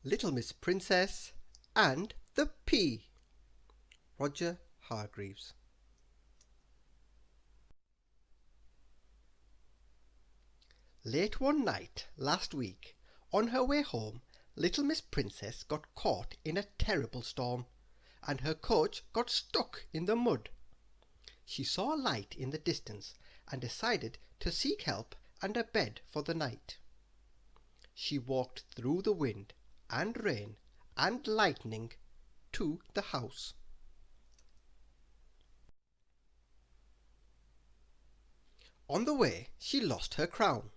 Little Miss Princess and the Pea. Roger Hargreaves. Late one night last week, on her way home, little Miss Princess got caught in a terrible storm, and her coach got stuck in the mud. She saw a light in the distance and decided to seek help and a bed for the night. She walked through the wind and rain and lightning to the house. On the way she lost her crown.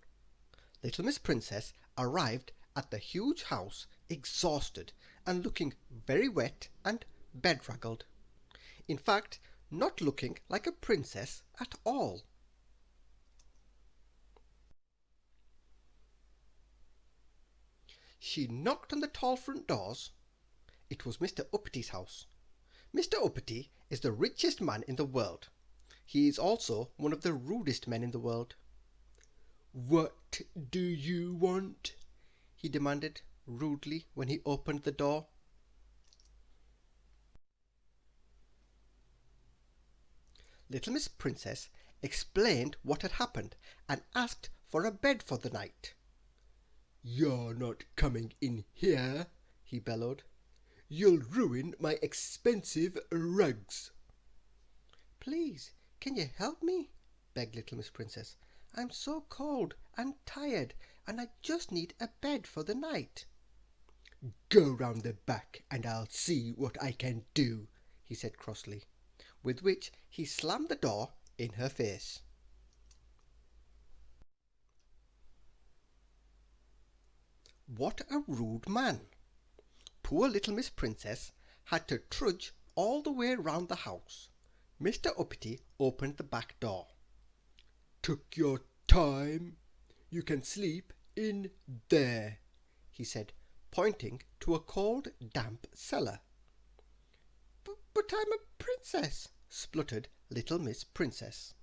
Little Miss Princess arrived at the huge house exhausted and looking very wet and bedraggled. In fact, not looking like a princess at all. She knocked on the tall front doors. It was Mr. Uppity's house. Mr. Uppity is the richest man in the world. He is also one of the rudest men in the world. "What do you want?" he demanded rudely when he opened the door. Little Miss Princess explained what had happened and asked for a bed for the night. "You're not coming in here," he bellowed. "You'll ruin my expensive rugs." "Please, can you help me?" begged little Miss Princess. "I'm so cold and tired, and I just need a bed for the night." "Go round the back and I'll see what I can do," he said crossly, with which he slammed the door in her face. What a rude man! Poor little Miss Princess had to trudge all the way round the house. Mr. Uppity opened the back door. "Took your time. You can sleep in there," he said, pointing to a cold, damp cellar. But I'm a princess," spluttered little Miss Princess.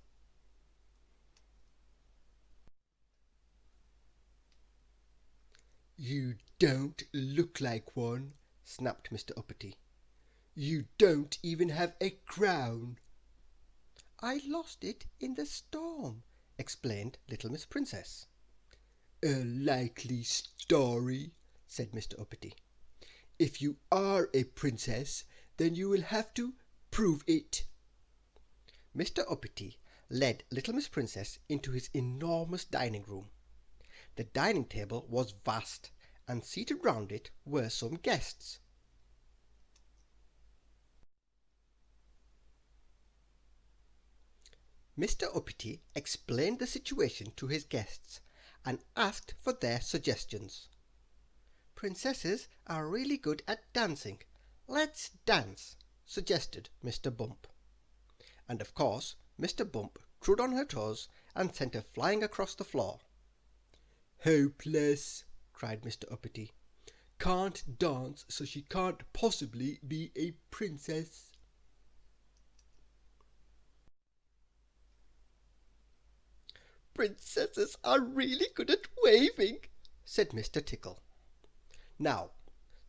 "You don't look like one," snapped Mr. Uppity. "You don't even have a crown." "I lost it in the storm," explained little Miss Princess. "A likely story," said Mr. Uppity. "If you are a princess, then you will have to prove it." Mr. Uppity led little Miss Princess into his enormous dining room. The dining table was vast, and seated round it were some guests. Mr. Uppity explained the situation to his guests and asked for their suggestions. "Princesses are really good at dancing. Let's dance," suggested Mr. Bump. And of course Mr. Bump trod on her toes and sent her flying across the floor. "Hopeless!" cried Mr. Uppity. "Can't dance, so she can't possibly be a princess." "Princesses are really good at waving," said Mr. Tickle. Now,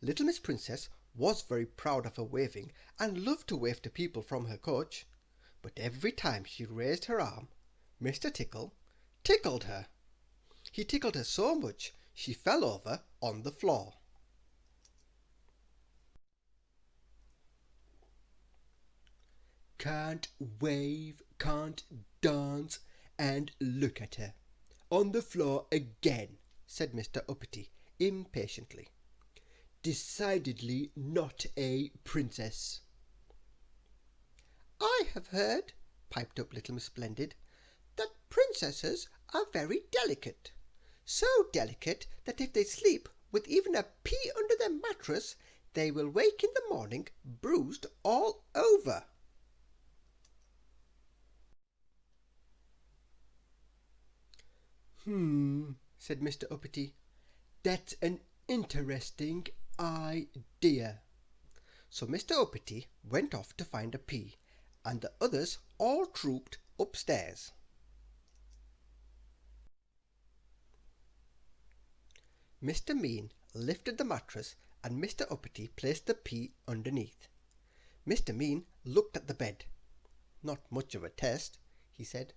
little Miss Princess was very proud of her waving and loved to wave to people from her coach, but every time she raised her arm, Mr. Tickle tickled her. He tickled her so much she fell over on the floor. "Can't wave, can't dance, and look at her on the floor again," said Mr. Uppity impatiently. "Decidedly not a princess." "I have heard," piped up little Miss Splendid, "that princesses are very delicate. So delicate that if they sleep with even a pea under their mattress, they will wake in the morning bruised all over." Said Mr. Uppity. "That's an interesting idea." So Mr. Uppity went off to find a pea, and the others all trooped upstairs. Mr. Mean lifted the mattress and Mr. Uppity placed the pea underneath. Mr. Mean looked at the bed. "Not much of a test," he said.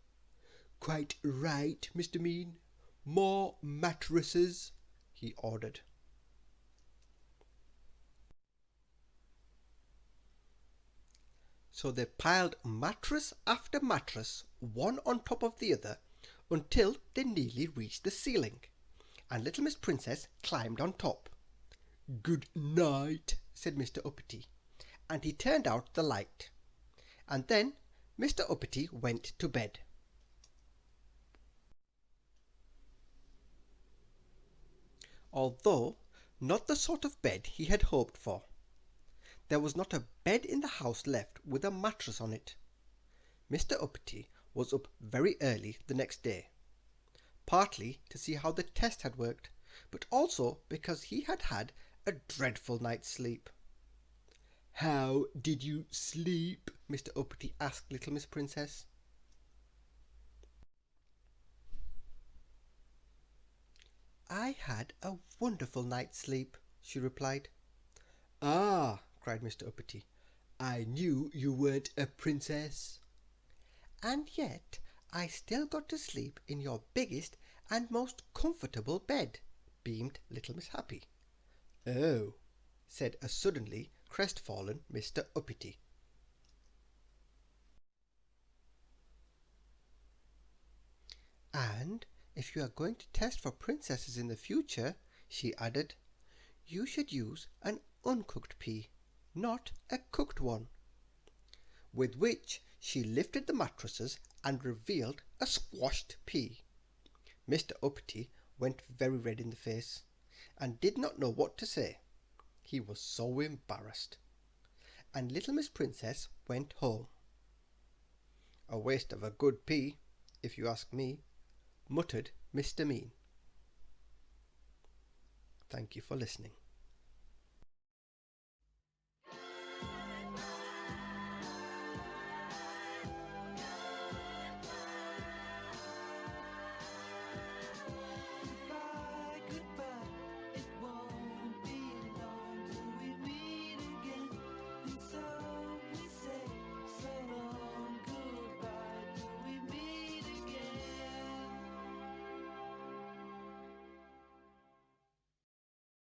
"Quite right, Mr. Mean. More mattresses," he ordered. So they piled mattress after mattress, one on top of the other, until they nearly reached the ceiling, and little Miss Princess climbed on top. "Good night," said Mr. Uppity, and he turned out the light. And then Mr. Uppity went to bed. Although not the sort of bed he had hoped for. There was not a bed in the house left with a mattress on it. Mr. Uppity was up very early the next day, partly to see how the test had worked, but also because he had had a dreadful night's sleep. "How did you sleep?" Mr. Uppity asked little Miss Princess. "I had a wonderful night's sleep," she replied. "Ah!" cried Mr. Uppity. "I knew you weren't a princess." "And yet I still got to sleep in your biggest and most comfortable bed," beamed little Miss Happy. "Oh," said a suddenly crestfallen Mr. Uppity. "And if you are going to test for princesses in the future," she added, "you should use an uncooked pea, not a cooked one." With which she lifted the mattresses and revealed a squashed pea. Mr. Uppity went very red in the face, and did not know what to say, he was so embarrassed. And little Miss Princess went home. "A waste of a good pea, if you ask me," muttered Mr. Mean. Thank you for listening.